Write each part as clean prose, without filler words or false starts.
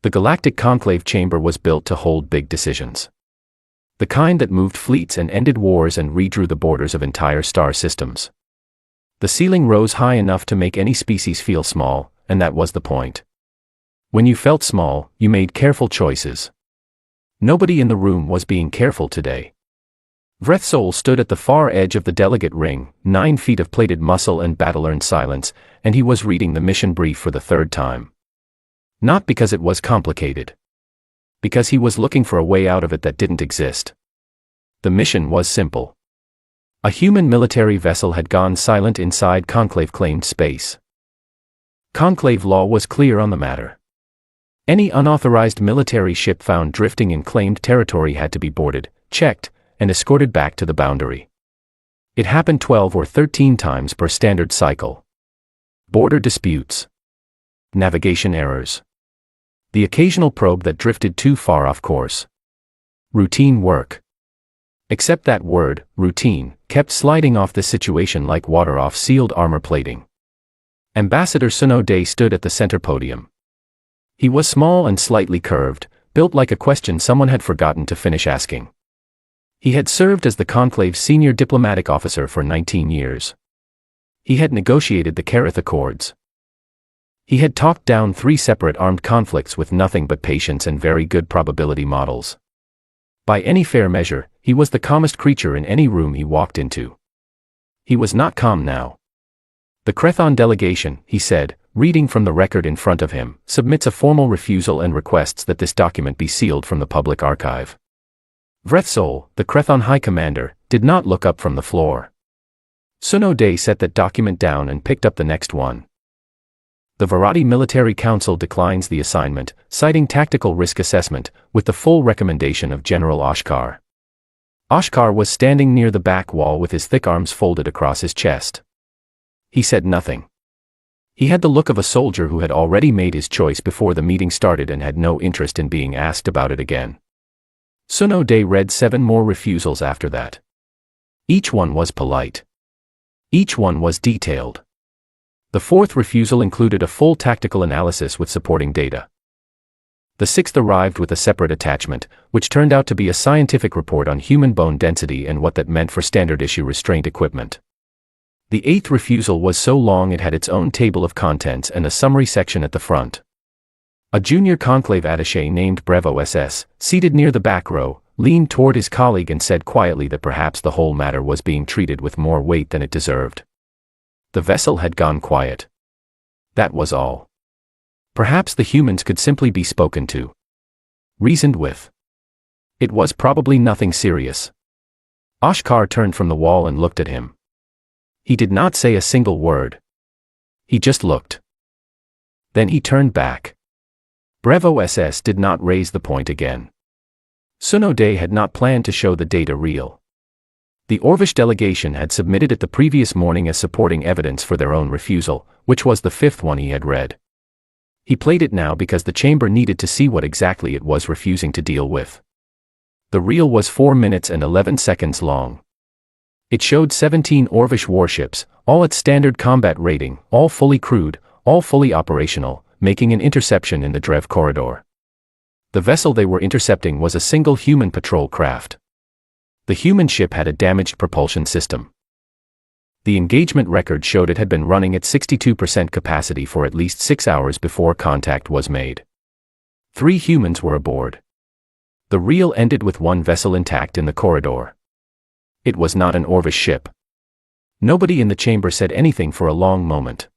The Galactic Conclave Chamber was built to hold big decisions. The kind that moved fleets and ended wars and redrew the borders of entire star systems. The ceiling rose high enough to make any species feel small, and that was the point. When you felt small, you made careful choices. Nobody in the room was being careful today. Vrethsol stood at the far edge of the delegate ring, 9 feet of plated muscle and battle-earned silence, and he was reading the mission brief for the 3rd time. Not because it was complicated. Because he was looking for a way out of it that didn't exist. The mission was simple. A human military vessel had gone silent inside Conclave-claimed space. Conclave law was clear on the matter. Any unauthorized military ship found drifting in claimed territory had to be boarded, checked, and escorted back to the boundary. It happened 12 or 13 times per standard cycle. Border disputes. Navigation errors. The occasional probe that drifted too far off course. Routine work. Except that word, routine, kept sliding off the situation like water off sealed armor plating. Ambassador Suno Day stood at the center podium. He was small and slightly curved, built like a question someone had forgotten to finish asking. He had served as the Conclave's senior diplomatic officer for 19 years. He had negotiated the Kareth Accords. He had talked down 3 separate armed conflicts with nothing but patience and very good probability models. By any fair measure, he was the calmest creature in any room he walked into. He was not calm now. The Krethon delegation, he said, reading from the record in front of him, submits a formal refusal and requests that this document be sealed from the public archive. Vrethsol, the Krethon High Commander, did not look up from the floor. Suno Day set that document down and picked up the next one. The Varadi Military Council declines the assignment, citing tactical risk assessment, with the full recommendation of General Oshkar. Oshkar was standing near the back wall with his thick arms folded across his chest. He said nothing. He had the look of a soldier who had already made his choice before the meeting started and had no interest in being asked about it again. Suno Day read 7 more refusals after that. Each one was polite. Each one was detailed. The 4th refusal included a full tactical analysis with supporting data. The 6th arrived with a separate attachment, which turned out to be a scientific report on human bone density and what that meant for standard-issue restraint equipment. The 8th refusal was so long it had its own table of contents and a summary section at the front. A junior Conclave attaché named Brevo SS, seated near the back row, leaned toward his colleague and said quietly that perhaps the whole matter was being treated with more weight than it deserved. The vessel had gone quiet. That was all. Perhaps the humans could simply be spoken to. Reasoned with. It was probably nothing serious. Oshkar turned from the wall and looked at him. He did not say a single word. He just looked. Then he turned back. Brevo SS did not raise the point again. Suno Day had not planned to show the data real. The Orvish delegation had submitted it the previous morning as supporting evidence for their own refusal, which was the 5th one he had read. He played it now because the chamber needed to see what exactly it was refusing to deal with. The reel was 4 minutes and 11 seconds long. It showed 17 Orvish warships, all at standard combat rating, all fully crewed, all fully operational, making an interception in the Drev corridor. The vessel they were intercepting was a single human patrol craft. The human ship had a damaged propulsion system. The engagement record showed it had been running at 62% capacity for at least 6 hours before contact was made. 3 humans were aboard. The reel ended with 1 vessel intact in the corridor. It was not an Orvish ship. Nobody in the chamber said anything for a long moment.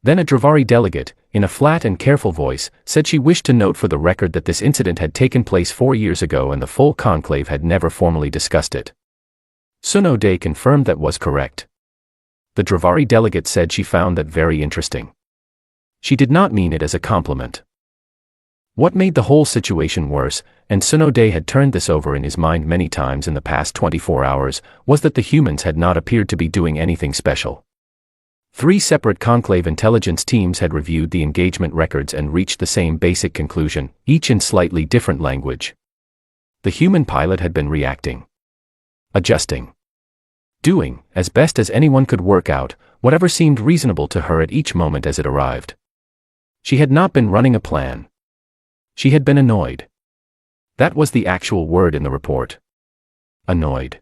Then a Dravari delegate, in a flat and careful voice, said she wished to note for the record that this incident had taken place 4 years ago and the full conclave had never formally discussed it. Suno Day confirmed that was correct. The Dravari delegate said she found that very interesting. She did not mean it as a compliment. What made the whole situation worse, and Suno Day had turned this over in his mind many times in the past 24 hours, was that the humans had not appeared to be doing anything special. 3 separate conclave intelligence teams had reviewed the engagement records and reached the same basic conclusion, each in slightly different language. The human pilot had been reacting. Adjusting. Doing, as best as anyone could work out, whatever seemed reasonable to her at each moment as it arrived. She had not been running a plan. She had been annoyed. That was the actual word in the report. Annoyed.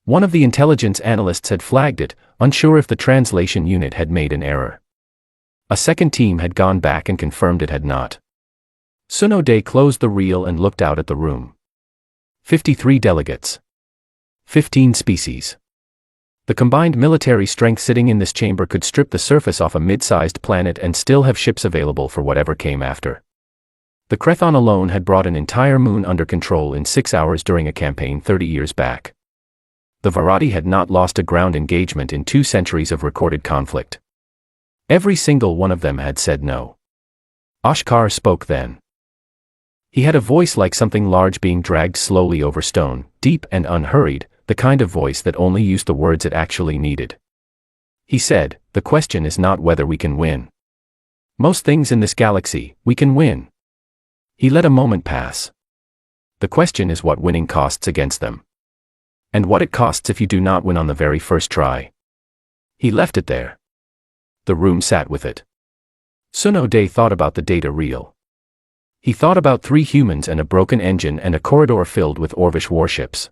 One of the intelligence analysts had flagged it, unsure if the translation unit had made an error. A second team had gone back and confirmed it had not. Tsunode closed the reel and looked out at the room. 53 delegates. 15 species. The combined military strength sitting in this chamber could strip the surface off a mid-sized planet and still have ships available for whatever came after. The Crethon alone had brought an entire moon under control in 6 hours during a campaign 30 years back. The Varati had not lost a ground engagement in 2 centuries of recorded conflict. Every single one of them had said no. Oshkar spoke then. He had a voice like something large being dragged slowly over stone, deep and unhurried, the kind of voice that only used the words it actually needed. He said, "The question is not whether we can win. Most things in this galaxy, we can win." He let a moment pass. The question is what winning costs against them. And what it costs if you do not win on the very first try. He left it there. The room sat with it. Tsunode thought about the data reel. He thought about 3 humans and a broken engine and a corridor filled with Orvish warships.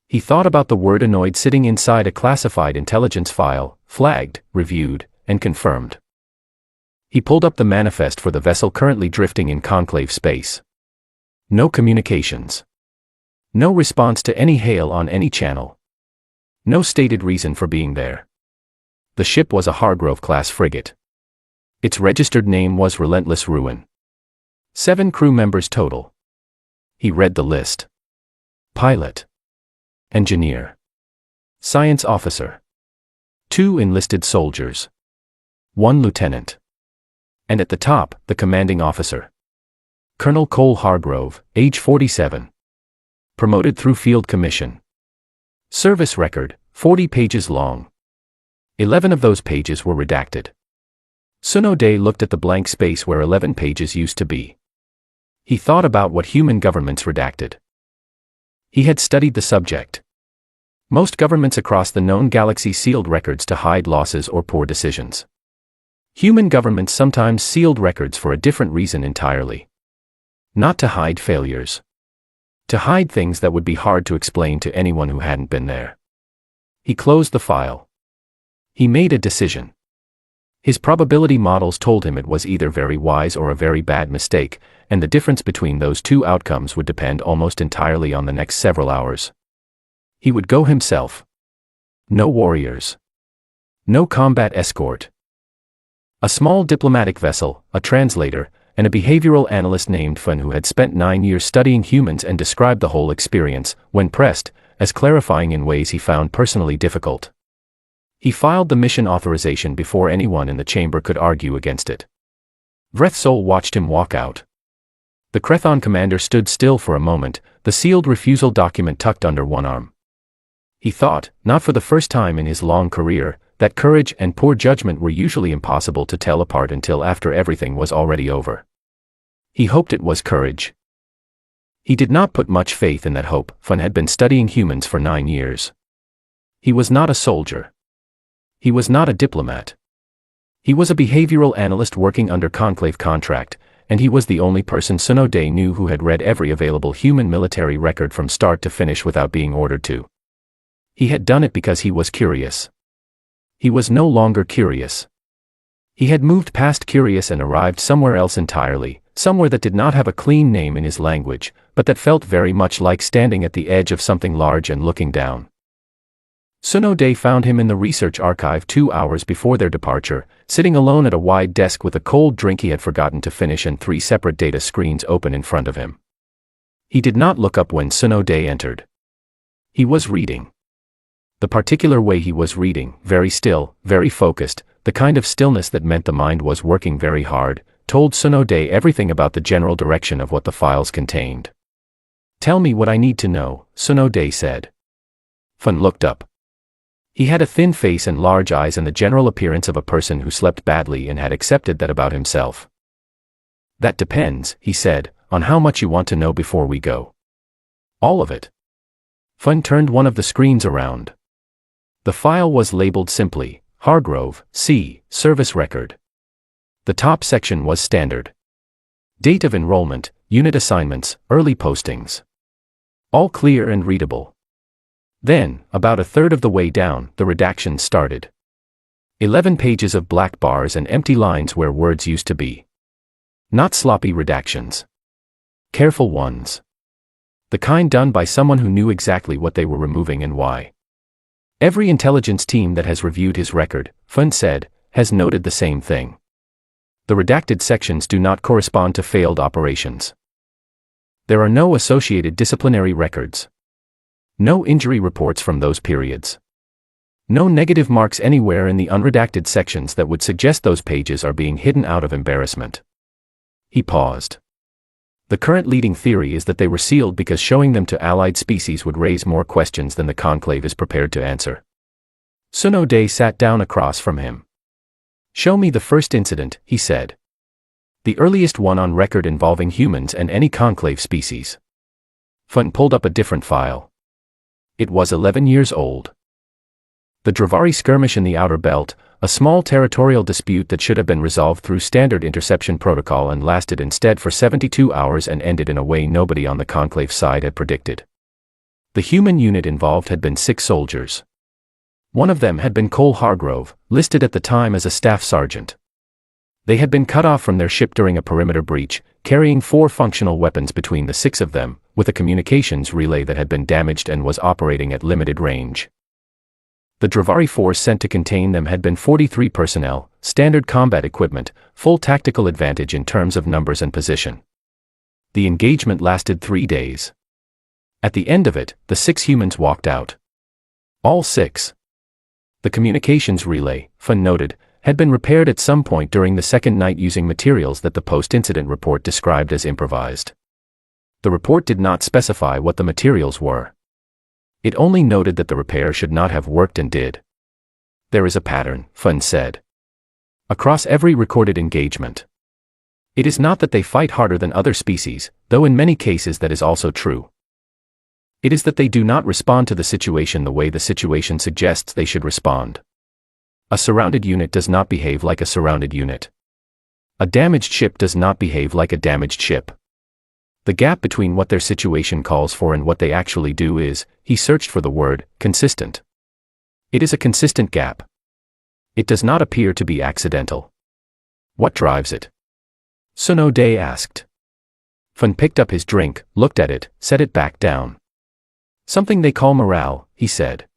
He thought about the word annoyed sitting inside a classified intelligence file, flagged, reviewed, and confirmed. He pulled up the manifest for the vessel currently drifting in conclave space. No communications. No response to any hail on any channel. No stated reason for being there. The ship was a Hargrove-class frigate. Its registered name was Relentless Ruin. 7 crew members total. He read the list. Pilot. Engineer. Science officer. 2 enlisted soldiers. 1 lieutenant. And at the top, the commanding officer. Colonel Cole Hargrove, age 47. Promoted through field commission. Service record, 40 pages long. 11 of those pages were redacted. Tsunode looked at the blank space where 11 pages used to be. He thought about what human governments redacted. He had studied the subject. Most governments across the known galaxy sealed records to hide losses or poor decisions. Human governments sometimes sealed records for a different reason entirely. Not to hide failures. To hide things that would be hard to explain to anyone who hadn't been there. He closed the file. He made a decision. His probability models told him it was either very wise or a very bad mistake, and the difference between those 2 outcomes would depend almost entirely on the next several hours. He would go himself. No warriors. No combat escort. A small diplomatic vessel, a translator, and a behavioral analyst named Fun who had spent 9 years studying humans and described the whole experience, when pressed, as clarifying in ways he found personally difficult. He filed the mission authorization before anyone in the chamber could argue against it. Vrethsol watched him walk out. The Crethon commander stood still for a moment, the sealed refusal document tucked under one arm. He thought, not for the first time in his long career, that courage and poor judgment were usually impossible to tell apart until after everything was already over. He hoped it was courage. He did not put much faith in that hope. Fun had been studying humans for 9 years. He was not a soldier. He was not a diplomat. He was a behavioral analyst working under conclave contract, and he was the only person Tsunode knew who had read every available human military record from start to finish without being ordered to. He had done it because he was curious. He was no longer curious. He had moved past curious and arrived somewhere else entirely, somewhere that did not have a clean name in his language, but that felt very much like standing at the edge of something large and looking down. Tsunode found him in the research archive 2 hours before their departure, sitting alone at a wide desk with a cold drink he had forgotten to finish and 3 separate data screens open in front of him. He did not look up when Tsunode entered. He was reading. The particular way he was reading, very still, very focused, the kind of stillness that meant the mind was working very hard, told Tsunode everything about the general direction of what the files contained. "Tell me what I need to know," Tsunode said. Fun looked up. He had a thin face and large eyes and the general appearance of a person who slept badly and had accepted that about himself. "That depends," he said, "on how much you want to know before we go." "All of it." Fun turned one of the screens around. The file was labeled simply, Hargrove, C, Service Record. The top section was standard. Date of enrollment, unit assignments, early postings. All clear and readable. Then, about a third of the way down, the redactions started. 11 pages of black bars and empty lines where words used to be. Not sloppy redactions. Careful ones. The kind done by someone who knew exactly what they were removing and why. Every intelligence team that has reviewed his record, Fun said, has noted the same thing. The redacted sections do not correspond to failed operations. There are no associated disciplinary records. No injury reports from those periods. No negative marks anywhere in the unredacted sections that would suggest those pages are being hidden out of embarrassment. He paused. The current leading theory is that they were sealed because showing them to allied species would raise more questions than the Conclave is prepared to answer. Sun O'Day sat down across from him. "Show me the first incident," he said. "The earliest one on record involving humans and any Conclave species." Fun pulled up a different file. It was 11 years old. The Dravari skirmish in the Outer Belt, a small territorial dispute that should have been resolved through standard interception protocol and lasted instead for 72 hours and ended in a way nobody on the Conclave side had predicted. The human unit involved had been 6 soldiers. One of them had been Cole Hargrove, listed at the time as a staff sergeant. They had been cut off from their ship during a perimeter breach, carrying 4 functional weapons between the 6 of them, with a communications relay that had been damaged and was operating at limited range. The Dravari force sent to contain them had been 43 personnel, standard combat equipment, full tactical advantage in terms of numbers and position. The engagement lasted 3 days. At the end of it, the 6 humans walked out. All 6. The communications relay, Fun noted, had been repaired at some point during the second night using materials that the post-incident report described as improvised. The report did not specify what the materials were. It only noted that the repair should not have worked and did. "There is a pattern," Fun said. "Across every recorded engagement. It is not that they fight harder than other species, though in many cases that is also true. It is that they do not respond to the situation the way the situation suggests they should respond. A surrounded unit does not behave like a surrounded unit. A damaged ship does not behave like a damaged ship. The gap between what their situation calls for and what they actually do is," he searched for the word, "consistent." It is a consistent gap. It does not appear to be accidental. What drives it? Sun O'Day asked. Fun picked up his drink, looked at it, set it back down. "Something they call morale," he said.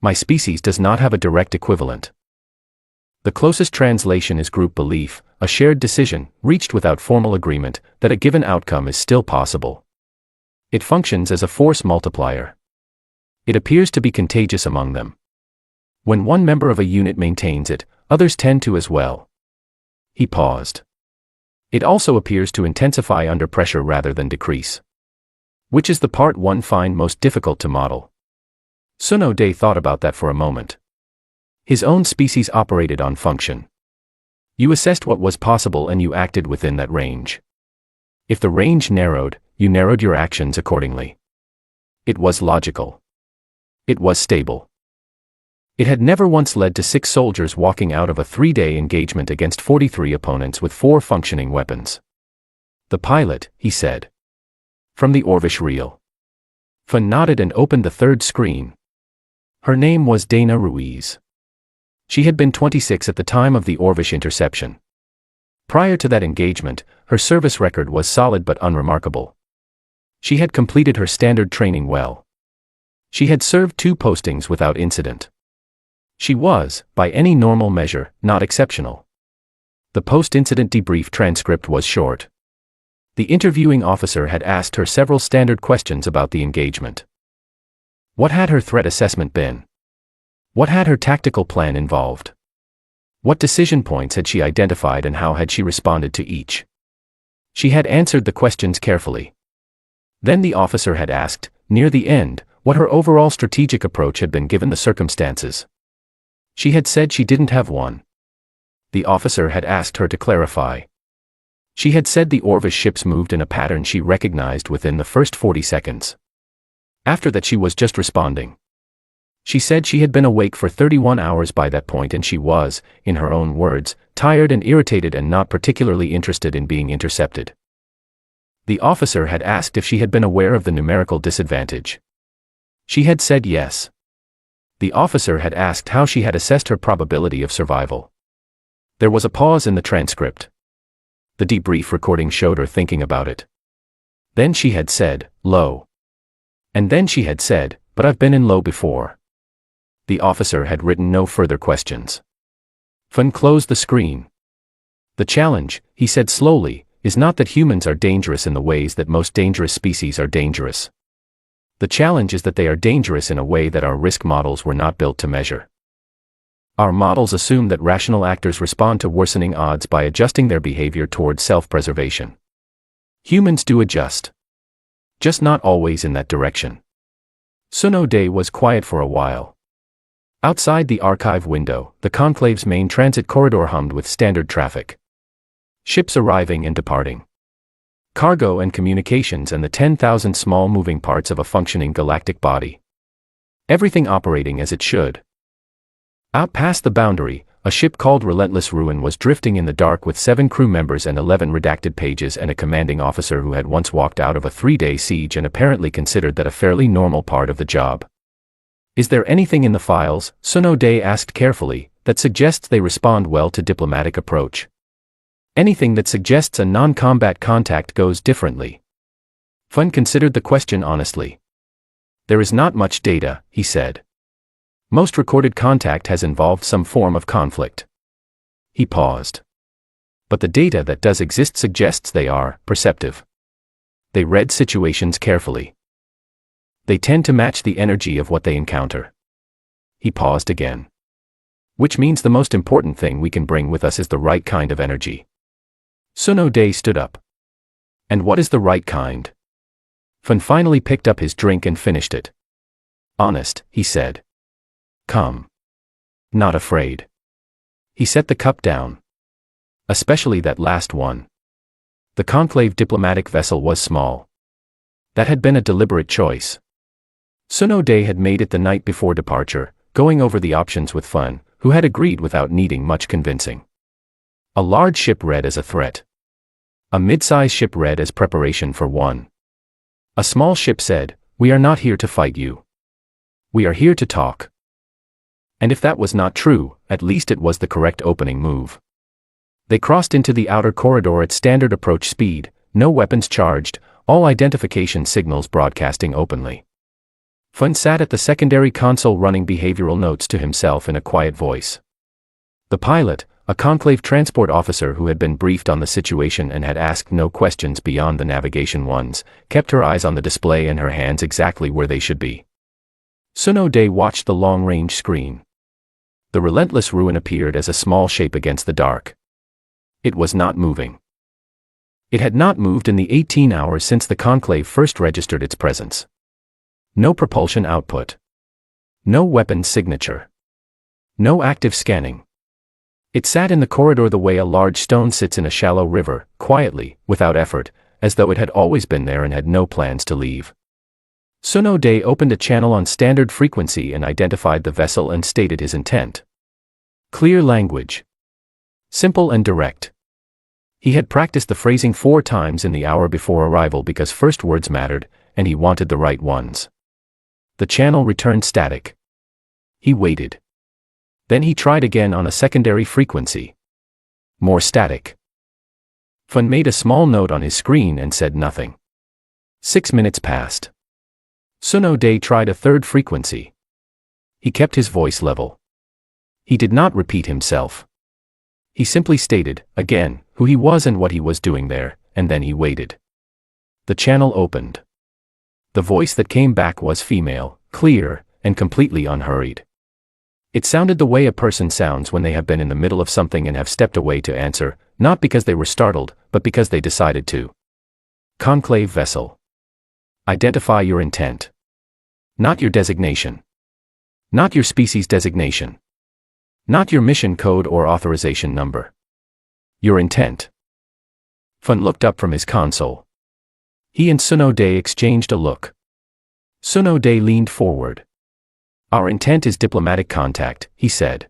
"My species does not have a direct equivalent. The closest translation is group belief, a shared decision, reached without formal agreement, that a given outcome is still possible. It functions as a force multiplier. It appears to be contagious among them. When one member of a unit maintains it, others tend to as well." He paused. "It also appears to intensify under pressure rather than decrease. Which is the part one find most difficult to model?" Sun O'Day thought about that for a moment. His own species operated on function. You assessed what was possible and you acted within that range. If the range narrowed, you narrowed your actions accordingly. It was logical. It was stable. It had never once led to 6 soldiers walking out of a 3-day engagement against 43 opponents with 4 functioning weapons. "The pilot," he said. "From the Orvish reel." Fun nodded and opened the 3rd screen. Her name was Dana Ruiz. She had been 26 at the time of the Orvish interception. Prior to that engagement, her service record was solid but unremarkable. She had completed her standard training well. She had served 2 postings without incident. She was, by any normal measure, not exceptional. The post-incident debrief transcript was short. The interviewing officer had asked her several standard questions about the engagement. What had her threat assessment been? What had her tactical plan involved? What decision points had she identified and how had she responded to each? She had answered the questions carefully. Then the officer had asked, near the end, what her overall strategic approach had been given the circumstances. She had said she didn't have one. The officer had asked her to clarify. She had said the Orvish ships moved in a pattern she recognized within the first 40 seconds. After that she was just responding. She said she had been awake for 31 hours by that point and she was, in her own words, tired and irritated and not particularly interested in being intercepted. The officer had asked if she had been aware of the numerical disadvantage. She had said yes. The officer had asked how she had assessed her probability of survival. There was a pause in the transcript. The debrief recording showed her thinking about it. Then she had said, low. And then she had said, but I've been in low before. The officer had written no further questions. Fun closed the screen. The challenge, he said slowly, is not that humans are dangerous in the ways that most dangerous species are dangerous. The challenge is that they are dangerous in a way that our risk models were not built to measure. Our models assume that rational actors respond to worsening odds by adjusting their behavior towards self-preservation. Humans do adjust. Just not always in that direction. Sun O'Day was quiet for a while. Outside the archive window, the conclave's main transit corridor hummed with standard traffic. Ships arriving and departing. Cargo and communications and the 10,000 small moving parts of a functioning galactic body. Everything operating as it should. Out past the boundary, a ship called Relentless Ruin was drifting in the dark with 7 crew members and 11 redacted pages and a commanding officer who had once walked out of a 3-day siege and apparently considered that a fairly normal part of the job. Is there anything in the files, Sun O'Day asked carefully, that suggests they respond well to diplomatic approach? Anything that suggests a non-combat contact goes differently? Fun considered the question honestly. There is not much data, he said. Most recorded contact has involved some form of conflict. He paused. But the data that does exist suggests they are perceptive. They read situations carefully. They tend to match the energy of what they encounter. He paused again. Which means the most important thing we can bring with us is the right kind of energy. Sun O'Day stood up. And what is the right kind? Fun finally picked up his drink and finished it. Honest, he said. Calm. Not afraid. He set the cup down. Especially that last one. The conclave diplomatic vessel was small. That had been a deliberate choice. Sun O'Day had made it the night before departure, going over the options with Fun, who had agreed without needing much convincing. A large ship read as a threat. A mid-size ship read as preparation for one. A small ship said, "We are not here to fight you. We are here to talk." And if that was not true, at least it was the correct opening move. They crossed into the outer corridor at standard approach speed, no weapons charged, all identification signals broadcasting openly. Fun sat at the secondary console running behavioral notes to himself in a quiet voice. The pilot, a conclave transport officer who had been briefed on the situation and had asked no questions beyond the navigation ones, kept her eyes on the display and her hands exactly where they should be. Sun O'Day watched the long-range screen. The Relentless Ruin appeared as a small shape against the dark. It was not moving. It had not moved in the 18 hours since the conclave first registered its presence. No propulsion output. No weapons signature. No active scanning. It sat in the corridor the way a large stone sits in a shallow river, quietly, without effort, as though it had always been there and had no plans to leave. Sun O'Day opened a channel on standard frequency and identified the vessel and stated his intent. Clear language. Simple and direct. He had practiced the phrasing 4 times in the hour before arrival because first words mattered, and he wanted the right ones. The channel returned static. He waited. Then he tried again on a secondary frequency. More static. Fun made a small note on his screen and said nothing. 6 minutes passed. Sun O'Day tried a third frequency. He kept his voice level. He did not repeat himself. He simply stated, again, who he was and what he was doing there, and then he waited. The channel opened. The voice that came back was female, clear, and completely unhurried. It sounded the way a person sounds when they have been in the middle of something and have stepped away to answer, not because they were startled, but because they decided to. Conclave vessel. Identify your intent. Not your designation. Not your species designation. Not your mission code or authorization number. Your intent. Fun looked up from his console. He and Sun O'Day exchanged a look. Sun O'Day leaned forward. Our intent is diplomatic contact, he said.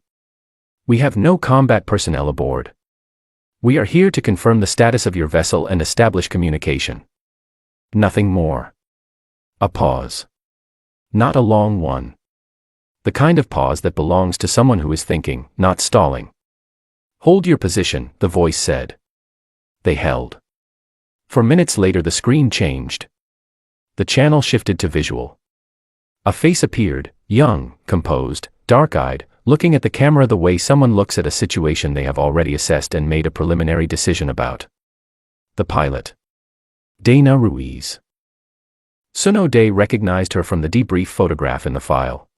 We have no combat personnel aboard. We are here to confirm the status of your vessel and establish communication. Nothing more. A pause. Not a long one. The kind of pause that belongs to someone who is thinking, not stalling. Hold your position, the voice said. They held. For minutes later the screen changed. The channel shifted to visual. A face appeared, young, composed, dark-eyed, looking at the camera the way someone looks at a situation they have already assessed and made a preliminary decision about. The pilot. Dana Ruiz. Suno Day recognized her from the debrief photograph in the file.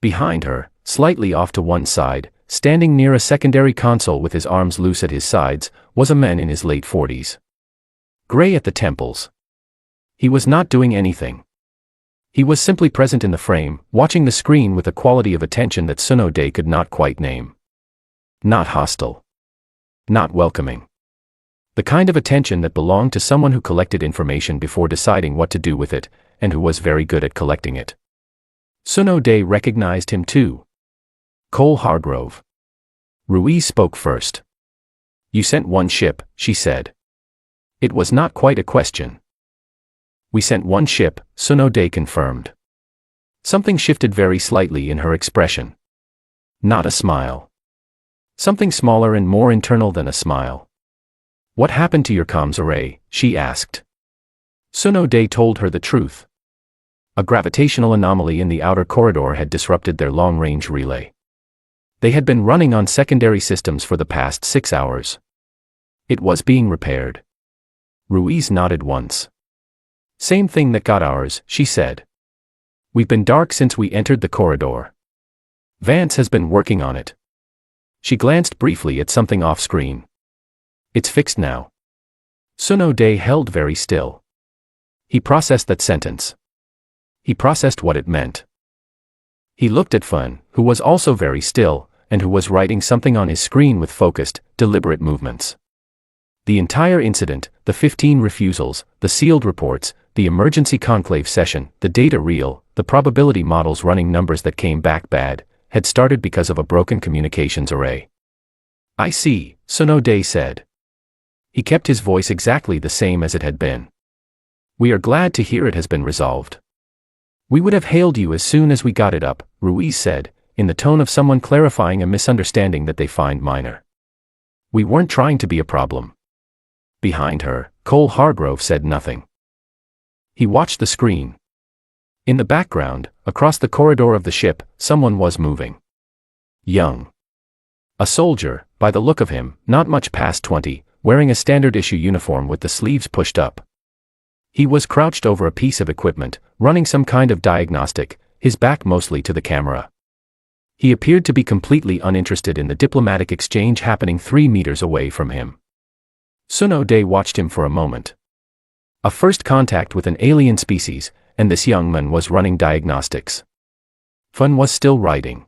Behind her, slightly off to one side, standing near a secondary console with his arms loose at his sides, was a man in his late 40s. Gray at the temples. He was not doing anything. He was simply present in the frame, watching the screen with a quality of attention that Suno Day could not quite name. Not hostile. Not welcoming. The kind of attention that belonged to someone who collected information before deciding what to do with it, and who was very good at collecting it. Suno Day recognized him too. Cole Hargrove. Ruiz spoke first. You sent one ship, she said. It was not quite a question. We sent one ship, Suno Day confirmed. Something shifted very slightly in her expression. Not a smile. Something smaller and more internal than a smile. What happened to your comms array, she asked. Suno Day told her the truth. A gravitational anomaly in the outer corridor had disrupted their long-range relay. They had been running on secondary systems for the past 6 hours. It was being repaired. Ruiz nodded once. Same thing that got ours, she said. We've been dark since we entered the corridor. Vance has been working on it. She glanced briefly at something off-screen. It's fixed now. Suno Day held very still. He processed that sentence. He processed what it meant. He looked at Fun, who was also very still, and who was writing something on his screen with focused, deliberate movements. The entire incident, the 15 refusals, the sealed reports, the emergency conclave session, the data reel, the probability models running numbers that came back bad, had started because of a broken communications array. I see, Suno Day said. He kept his voice exactly the same as it had been. We are glad to hear it has been resolved. We would have hailed you as soon as we got it up, Ruiz said, in the tone of someone clarifying a misunderstanding that they find minor. We weren't trying to be a problem. Behind her, Cole Hargrove said nothing. He watched the screen. In the background, across the corridor of the ship, someone was moving. Young. A soldier, by the look of him, not much past 20, wearing a standard-issue uniform with the sleeves pushed up. He was crouched over a piece of equipment, running some kind of diagnostic, his back mostly to the camera. He appeared to be completely uninterested in the diplomatic exchange happening 3 meters away from him. Suno Day watched him for a moment. A first contact with an alien species, and this young man was running diagnostics. Fun was still writing.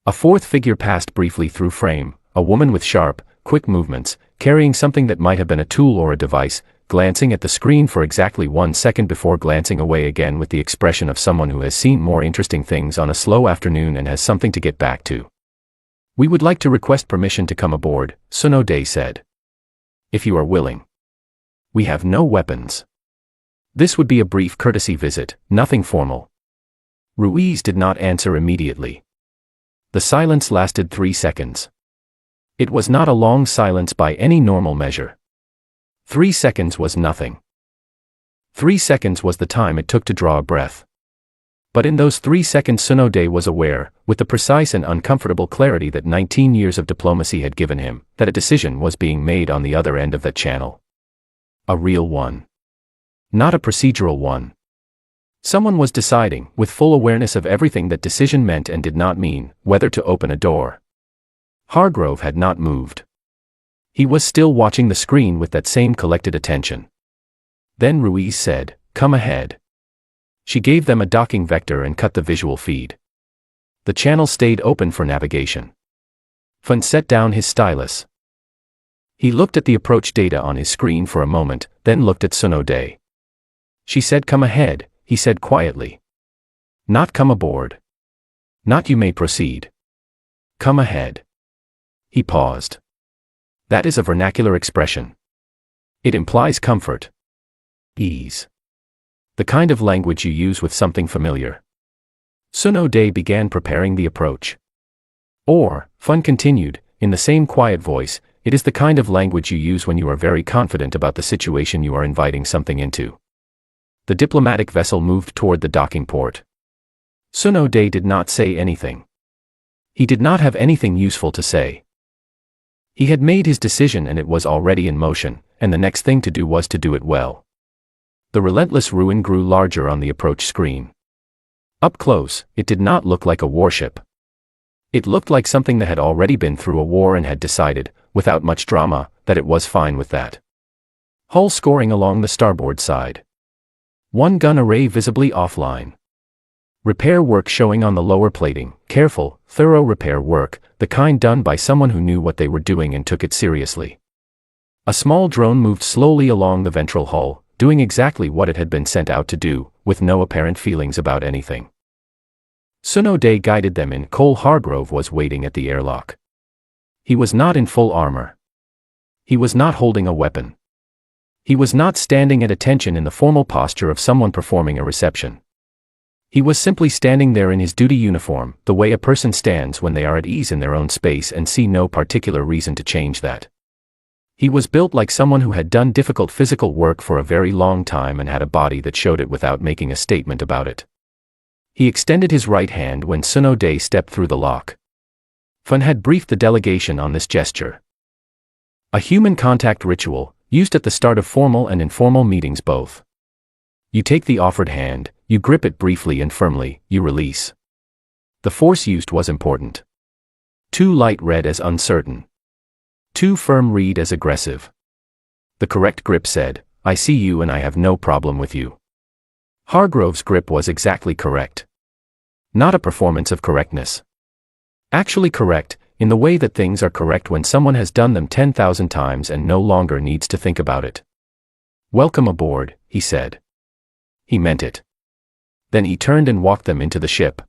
A fourth figure passed briefly through frame, a woman with sharp, quick movements, carrying something that might have been a tool or a device, glancing at the screen for exactly 1 second before glancing away again with the expression of someone who has seen more interesting things on a slow afternoon and has something to get back to. We would like to request permission to come aboard, Suno Day said. If you are willing. We have no weapons. This would be a brief courtesy visit, nothing formal. Ruiz did not answer immediately. The silence lasted 3 seconds. It was not a long silence by any normal measure. 3 seconds was nothing. 3 seconds was the time it took to draw a breath. But in those 3 seconds Suno Day was aware, with the precise and uncomfortable clarity that 19 years of diplomacy had given him, that a decision was being made on the other end of that channel. A real one. Not a procedural one. Someone was deciding, with full awareness of everything that decision meant and did not mean, whether to open a door. Hargrove had not moved. He was still watching the screen with that same collected attention. Then Ruiz said, "Come ahead." She gave them a docking vector and cut the visual feed. The channel stayed open for navigation. Fun set down his stylus. He looked at the approach data on his screen for a moment, then looked at Suno Day. She said, "Come ahead," he said quietly. "Not come aboard. Not you may proceed." Come ahead. He paused. That is a vernacular expression. It implies comfort. Ease. The kind of language you use with something familiar. Sun O'Day began preparing the approach. Fun continued, in the same quiet voice, it is the kind of language you use when you are very confident about the situation you are inviting something into. The diplomatic vessel moved toward the docking port. Sun O'Day did not say anything. He did not have anything useful to say. He had made his decision and it was already in motion, and the next thing to do was to do it well. The relentless ruin grew larger on the approach screen. Up close, it did not look like a warship. It looked like something that had already been through a war and had decided, without much drama, that it was fine with that. Hull scoring along the starboard side. One gun array visibly offline. Repair work showing on the lower plating, careful, thorough repair work, the kind done by someone who knew what they were doing and took it seriously. A small drone moved slowly along the ventral hull, doing exactly what it had been sent out to do, with no apparent feelings about anything. Sun O'Day guided them in. Cole Hargrove was waiting at the airlock. He was not in full armor. He was not holding a weapon. He was not standing at attention in the formal posture of someone performing a reception. He was simply standing there in his duty uniform, the way a person stands when they are at ease in their own space and see no particular reason to change that. He was built like someone who had done difficult physical work for a very long time and had a body that showed it without making a statement about it. He extended his right hand when Sun O'Day stepped through the lock. Fun had briefed the delegation on this gesture. A human contact ritual, used at the start of formal and informal meetings both. You take the offered hand, you grip it briefly and firmly, you release. The force used was important. Too light read as uncertain. Too firm read as aggressive. The correct grip said, I see you and I have no problem with you. Hargrove's grip was exactly correct. Not a performance of correctness. Actually correct, in the way that things are correct when someone has done them 10,000 times and no longer needs to think about it. Welcome aboard, he said. He meant it. Then he turned and walked them into the ship.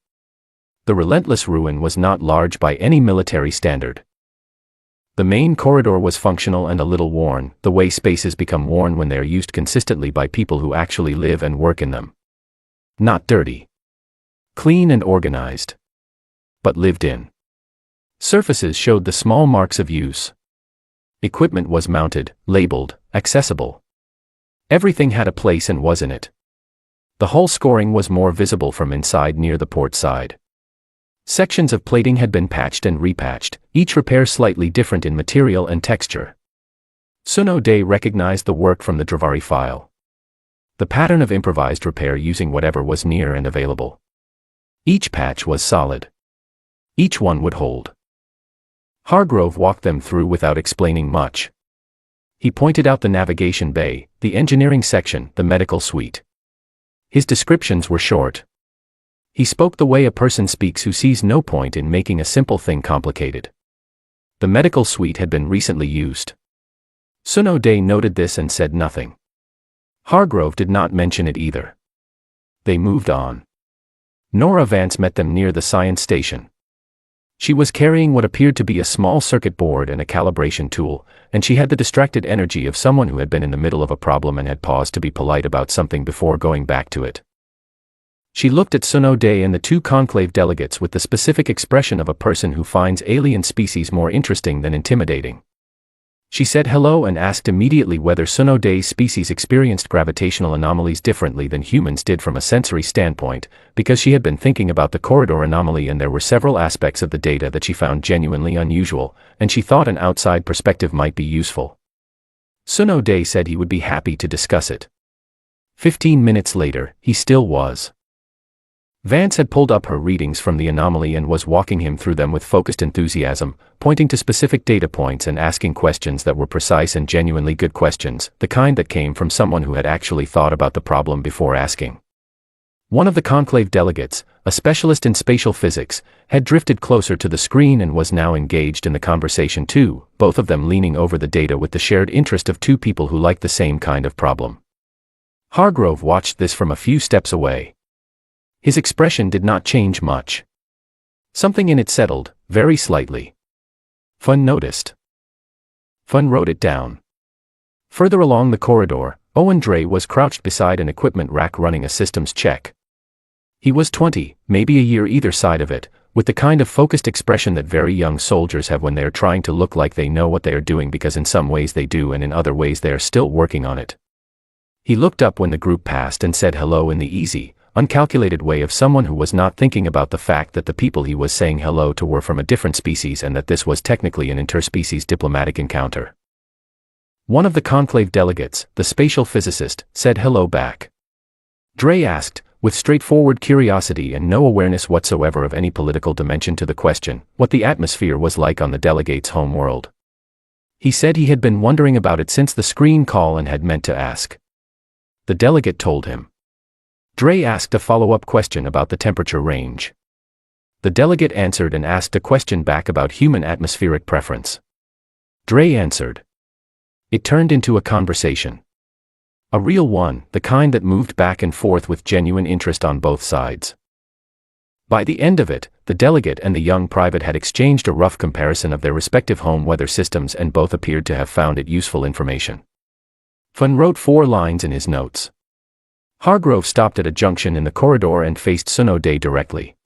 The relentless ruin was not large by any military standard. The main corridor was functional and a little worn, the way spaces become worn when they are used consistently by people who actually live and work in them. Not dirty. Clean and organized. But lived in. Surfaces showed the small marks of use. Equipment was mounted, labeled, accessible. Everything had a place and was in it. The hull scoring was more visible from inside near the port side. Sections of plating had been patched and repatched, each repair slightly different in material and texture. Sun O'Day recognized the work from the Dravari file. The pattern of improvised repair using whatever was near and available. Each patch was solid. Each one would hold. Hargrove walked them through without explaining much. He pointed out the navigation bay, the engineering section, the medical suite. His descriptions were short. He spoke the way a person speaks who sees no point in making a simple thing complicated. The medical suite had been recently used. Sun O'Day noted this and said nothing. Hargrove did not mention it either. They moved on. Nora Vance met them near the science station. She was carrying what appeared to be a small circuit board and a calibration tool, and she had the distracted energy of someone who had been in the middle of a problem and had paused to be polite about something before going back to it. She looked at Sun O'Day and the two conclave delegates with the specific expression of a person who finds alien species more interesting than intimidating. She said hello and asked immediately whether Sun O'Day's species experienced gravitational anomalies differently than humans did from a sensory standpoint, because she had been thinking about the corridor anomaly and there were several aspects of the data that she found genuinely unusual, and she thought an outside perspective might be useful. Sun O'Day said he would be happy to discuss it. 15 minutes later, he still was. Vance had pulled up her readings from the anomaly and was walking him through them with focused enthusiasm, pointing to specific data points and asking questions that were precise and genuinely good questions, the kind that came from someone who had actually thought about the problem before asking. One of the conclave delegates, a specialist in spatial physics, had drifted closer to the screen and was now engaged in the conversation too, both of them leaning over the data with the shared interest of two people who liked the same kind of problem. Hargrove watched this from a few steps away. His expression did not change much. Something in it settled, very slightly. Fun noticed. Fun wrote it down. Further along the corridor, Owen Dre was crouched beside an equipment rack running a systems check. He was 20, maybe a year either side of it, with the kind of focused expression that very young soldiers have when they are trying to look like they know what they are doing, because in some ways they do and in other ways they are still working on it. He looked up when the group passed and said hello in the easy, uncalculated way of someone who was not thinking about the fact that the people he was saying hello to were from a different species and that this was technically an interspecies diplomatic encounter. One of the conclave delegates, the spatial physicist, said hello back. Dre asked, with straightforward curiosity and no awareness whatsoever of any political dimension to the question, what the atmosphere was like on the delegate's home world. He said he had been wondering about it since the screen call and had meant to ask. The delegate told him. Dre asked a follow-up question about the temperature range. The delegate answered and asked a question back about human atmospheric preference. Dre answered. It turned into a conversation. A real one, the kind that moved back and forth with genuine interest on both sides. By the end of it, the delegate and the young private had exchanged a rough comparison of their respective home weather systems and both appeared to have found it useful information. Fun wrote 4 lines in his notes. Hargrove stopped at a junction in the corridor and faced Sun Day directly.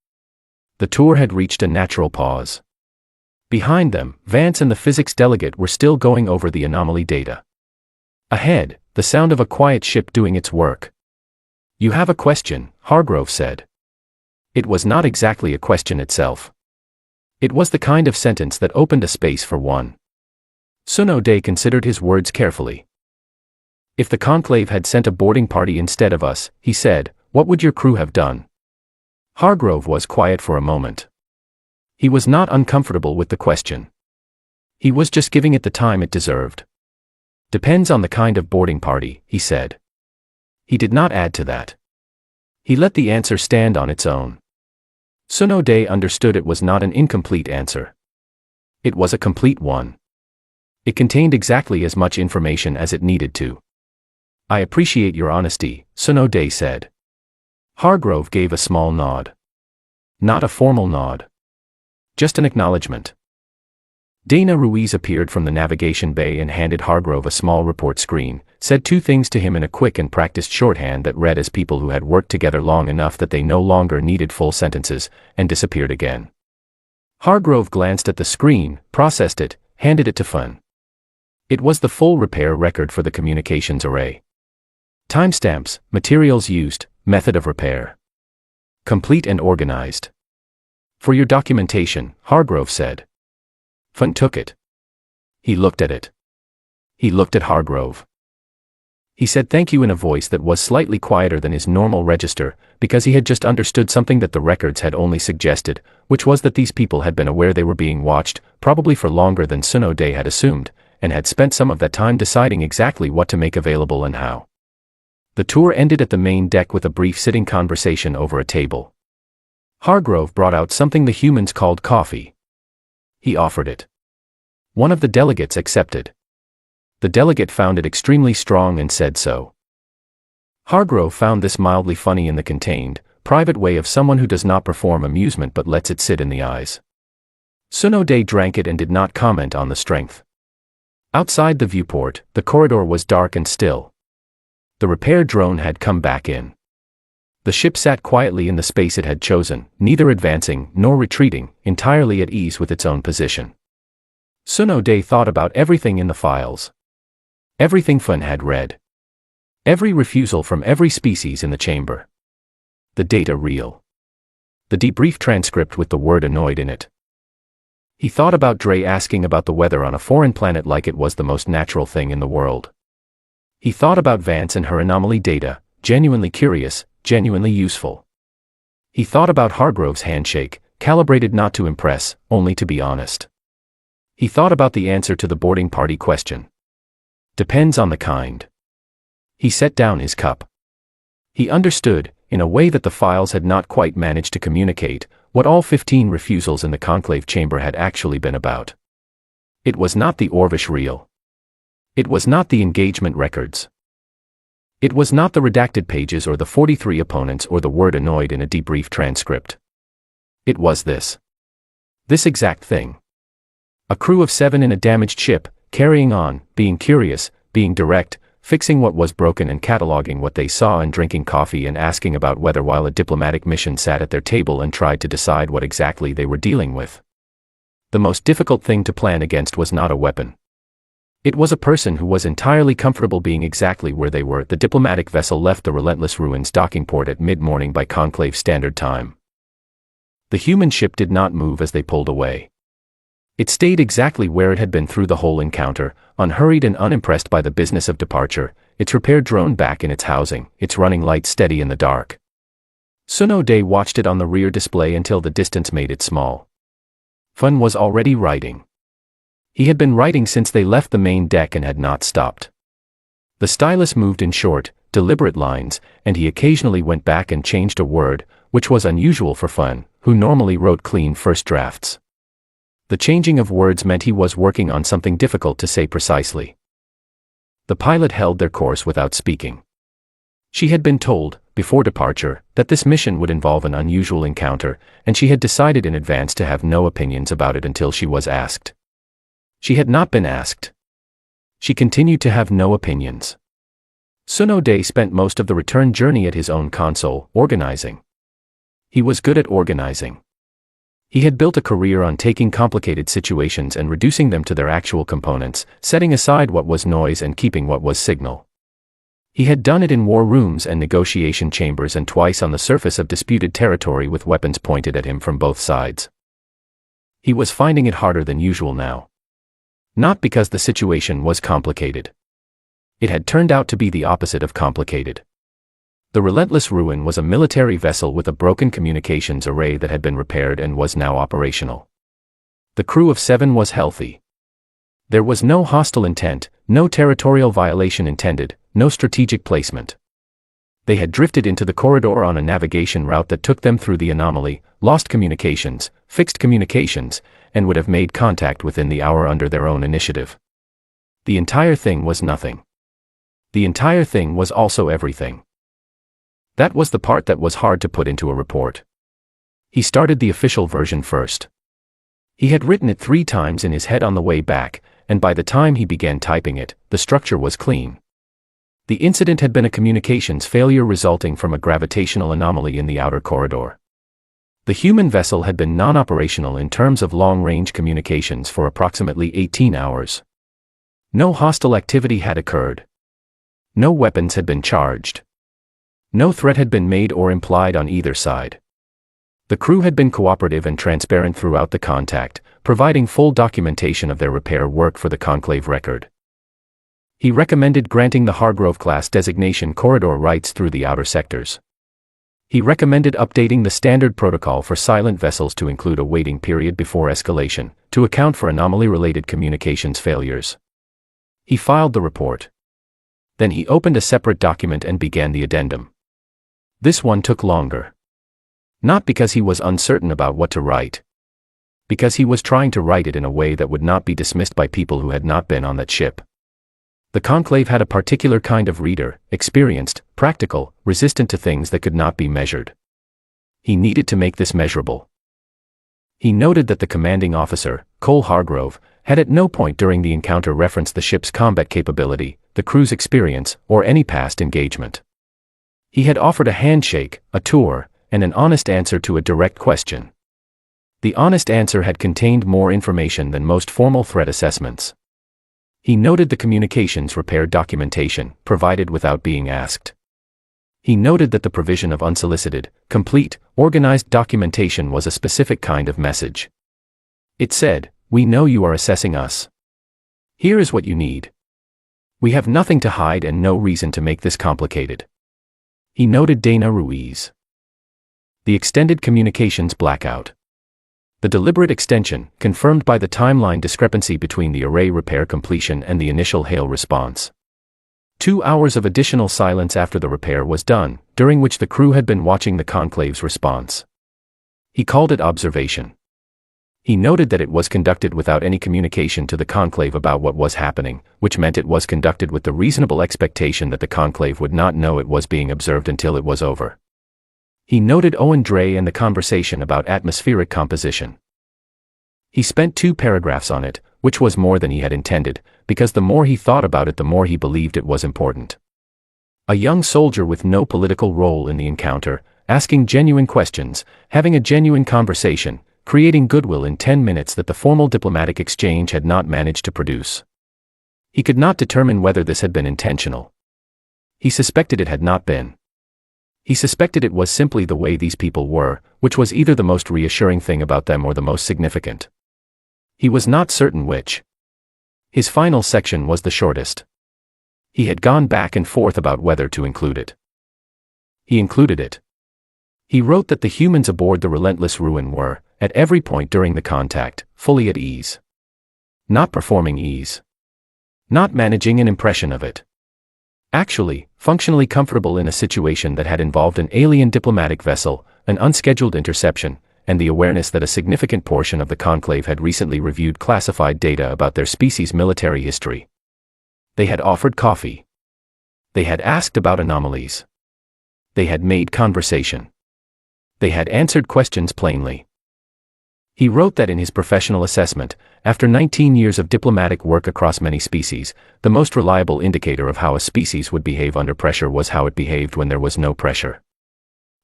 The tour had reached a natural pause. Behind them, Vance and the physics delegate were still going over the anomaly data. Ahead, the sound of a quiet ship doing its work. You have a question, Hargrove said. It was not exactly a question itself. It was the kind of sentence that opened a space for one. Sun Day considered his words carefully. If the conclave had sent a boarding party instead of us, he said, what would your crew have done? Hargrove was quiet for a moment. He was not uncomfortable with the question. He was just giving it the time it deserved. Depends on the kind of boarding party, he said. He did not add to that. He let the answer stand on its own. Sun Day understood it was not an incomplete answer. It was a complete one. It contained exactly as much information as it needed to. I appreciate your honesty, Sun Day said. Hargrove gave a small nod. Not a formal nod. Just an acknowledgement. Dana Ruiz appeared from the navigation bay and handed Hargrove a small report screen, said 2 things to him in a quick and practiced shorthand that read as people who had worked together long enough that they no longer needed full sentences, and disappeared again. Hargrove glanced at the screen, processed it, handed it to Fun. It was the full repair record for the communications array. Timestamps, materials used, method of repair. Complete and organized. For your documentation, Hargrove said. Fun took it. He looked at it. He looked at Hargrove. He said thank you in a voice that was slightly quieter than his normal register, because he had just understood something that the records had only suggested, which was that these people had been aware they were being watched, probably for longer than Sun Day had assumed, and had spent some of that time deciding exactly what to make available and how. The tour ended at the main deck with a brief sitting conversation over a table. Hargrove brought out something the humans called coffee. He offered it. One of the delegates accepted. The delegate found it extremely strong and said so. Hargrove found this mildly funny in the contained, private way of someone who does not perform amusement but lets it sit in the eyes. Sun Day drank it and did not comment on the strength. Outside the viewport, the corridor was dark and still. The repair drone had come back in. The ship sat quietly in the space it had chosen, neither advancing nor retreating, entirely at ease with its own position. Sun Day thought about everything in the files. Everything Fun had read. Every refusal from every species in the chamber. The data reel. The debrief transcript with the word annoyed in it. He thought about Dre asking about the weather on a foreign planet like it was the most natural thing in the world. He thought about Vance and her anomaly data, genuinely curious, genuinely useful. He thought about Hargrove's handshake, calibrated not to impress, only to be honest. He thought about the answer to the boarding party question. Depends on the kind. He set down his cup. He understood, in a way that the files had not quite managed to communicate, what all 15 refusals in the conclave chamber had actually been about. It was not the Orvish reel. It was not the engagement records. It was not the redacted pages or the 43 opponents or the word annoyed in a debrief transcript. It was this. This exact thing. A crew of 7 in a damaged ship, carrying on, being curious, being direct, fixing what was broken and cataloging what they saw and drinking coffee and asking about weather while a diplomatic mission sat at their table and tried to decide what exactly they were dealing with. The most difficult thing to plan against was not a weapon. It was a person who was entirely comfortable being exactly where they were. The diplomatic vessel left the Relentless Ruins docking port at mid-morning by Conclave Standard Time. The human ship did not move as they pulled away. It stayed exactly where it had been through the whole encounter, unhurried and unimpressed by the business of departure, its repair drone back in its housing, its running lights steady in the dark. Sun O'Day watched it on the rear display until the distance made it small. Fun was already writing. He had been writing since they left the main deck and had not stopped. The stylus moved in short, deliberate lines, and he occasionally went back and changed a word, which was unusual for Fun, who normally wrote clean first drafts. The changing of words meant he was working on something difficult to say precisely. The pilot held their course without speaking. She had been told, before departure, that this mission would involve an unusual encounter, and she had decided in advance to have no opinions about it until she was asked. She had not been asked. She continued to have no opinions. Sun O'Day spent most of the return journey at his own console, organizing. He was good at organizing. He had built a career on taking complicated situations and reducing them to their actual components, setting aside what was noise and keeping what was signal. He had done it in war rooms and negotiation chambers and twice on the surface of disputed territory with weapons pointed at him from both sides. He was finding it harder than usual now. Not because the situation was complicated. It had turned out to be the opposite of complicated. The Relentless Ruin was a military vessel with a broken communications array that had been repaired and was now operational. The crew of 7 was healthy. There was no hostile intent, no territorial violation intended, no strategic placement. They had drifted into the corridor on a navigation route that took them through the anomaly, lost communications, fixed communications, and would have made contact within the hour under their own initiative. The entire thing was nothing. The entire thing was also everything. That was the part that was hard to put into a report. He started the official version first. He had written it 3 times in his head on the way back, and by the time he began typing it, the structure was clean. The incident had been a communications failure resulting from a gravitational anomaly in the outer corridor. The human vessel had been non-operational in terms of long-range communications for approximately 18 hours. No hostile activity had occurred. No weapons had been charged. No threat had been made or implied on either side. The crew had been cooperative and transparent throughout the contact, providing full documentation of their repair work for the Conclave record. He recommended granting the Hargrove-class designation corridor rights through the outer sectors. He recommended updating the standard protocol for silent vessels to include a waiting period before escalation, to account for anomaly-related communications failures. He filed the report. Then he opened a separate document and began the addendum. This one took longer. Not because he was uncertain about what to write. Because he was trying to write it in a way that would not be dismissed by people who had not been on that ship. The Conclave had a particular kind of reader, experienced, practical, resistant to things that could not be measured. He needed to make this measurable. He noted that the commanding officer, Cole Hargrove, had at no point during the encounter referenced the ship's combat capability, the crew's experience, or any past engagement. He had offered a handshake, a tour, and an honest answer to a direct question. The honest answer had contained more information than most formal threat assessments. He noted the communications repair documentation, provided without being asked. He noted that the provision of unsolicited, complete, organized documentation was a specific kind of message. It said, "We know you are assessing us. Here is what you need. We have nothing to hide and no reason to make this complicated." He noted Dana Ruiz. The extended communications blackout. The deliberate extension, confirmed by the timeline discrepancy between the array repair completion and the initial hail response. 2 hours of additional silence after the repair was done, during which the crew had been watching the Conclave's response. He called it observation. He noted that it was conducted without any communication to the Conclave about what was happening, which meant it was conducted with the reasonable expectation that the Conclave would not know it was being observed until it was over. He noted Owen Dre and the conversation about atmospheric composition. He spent 2 paragraphs on it, which was more than he had intended, because the more he thought about it the more he believed it was important. A young soldier with no political role in the encounter, asking genuine questions, having a genuine conversation, creating goodwill in 10 minutes that the formal diplomatic exchange had not managed to produce. He could not determine whether this had been intentional. He suspected it had not been. He suspected it was simply the way these people were, which was either the most reassuring thing about them or the most significant. He was not certain which. His final section was the shortest. He had gone back and forth about whether to include it. He included it. He wrote that the humans aboard the Relentless Ruin were, at every point during the contact, fully at ease. Not performing ease. Not managing an impression of it. Actually, functionally comfortable in a situation that had involved an alien diplomatic vessel, an unscheduled interception, and the awareness that a significant portion of the conclave had recently reviewed classified data about their species' military history. They had offered coffee. They had asked about anomalies. They had made conversation. They had answered questions plainly. He wrote that in his professional assessment, after 19 years of diplomatic work across many species, the most reliable indicator of how a species would behave under pressure was how it behaved when there was no pressure.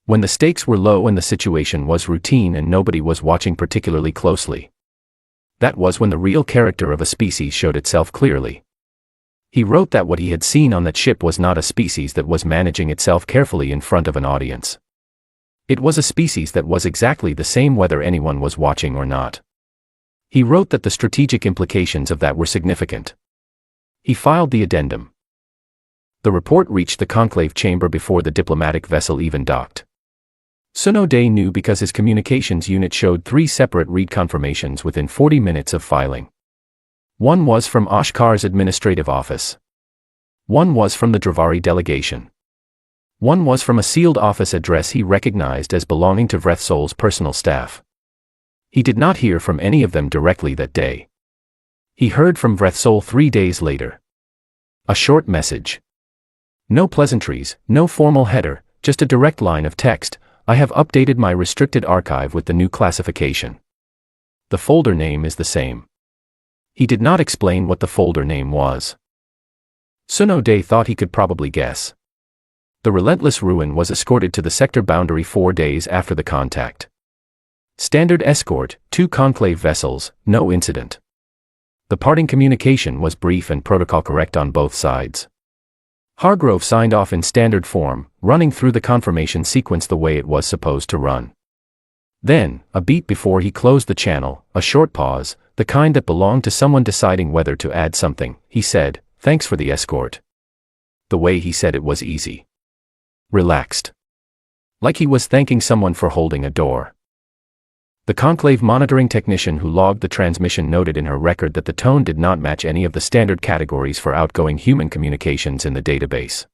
When the stakes were low and the situation was routine and nobody was watching particularly closely. That was when the real character of a species showed itself clearly. He wrote that what he had seen on that ship was not a species that was managing itself carefully in front of an audience. It was a species that was exactly the same whether anyone was watching or not. He wrote that the strategic implications of that were significant. He filed the addendum. The report reached the conclave chamber before the diplomatic vessel even docked. Sun O'Day knew because his communications unit showed 3 separate read confirmations within 40 minutes of filing. One was from Oshkar's administrative office. One was from the Dravari delegation. One was from a sealed office address he recognized as belonging to Vrethsol's personal staff. He did not hear from any of them directly that day. He heard from Vrethsol 3 days later. A short message. No pleasantries, no formal header, just a direct line of text. I have updated my restricted archive with the new classification. The folder name is the same. He did not explain what the folder name was. Sun O'Day thought he could probably guess. The Relentless Ruin was escorted to the sector boundary 4 days after the contact. Standard escort, 2 conclave vessels, no incident. The parting communication was brief and protocol correct on both sides. Hargrove signed off in standard form, running through the confirmation sequence the way it was supposed to run. Then, a beat before he closed the channel, a short pause, the kind that belonged to someone deciding whether to add something, he said, "Thanks for the escort." The way he said it was easy. Relaxed. Like he was thanking someone for holding a door. The conclave monitoring technician who logged the transmission noted in her record that the tone did not match any of the standard categories for outgoing human communications in the database.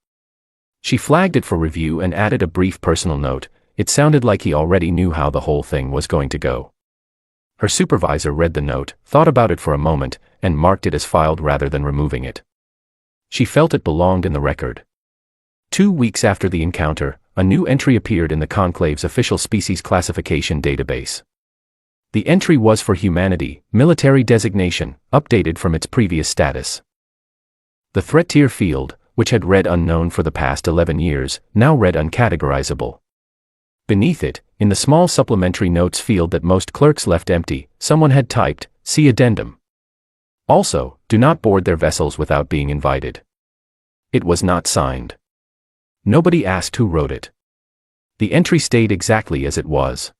She flagged it for review and added a brief personal note. It sounded like he already knew how the whole thing was going to go. Her supervisor read the note, thought about it for a moment, and marked it as filed rather than removing it. She felt it belonged in the record. 2 weeks after the encounter, a new entry appeared in the conclave's official species classification database. The entry was for humanity, military designation, updated from its previous status. The threat tier field, which had read unknown for the past 11 years, now read uncategorizable. Beneath it, in the small supplementary notes field that most clerks left empty, someone had typed, "See addendum." Also, do not board their vessels without being invited. It was not signed. Nobody asked who wrote it. The entry stayed exactly as it was.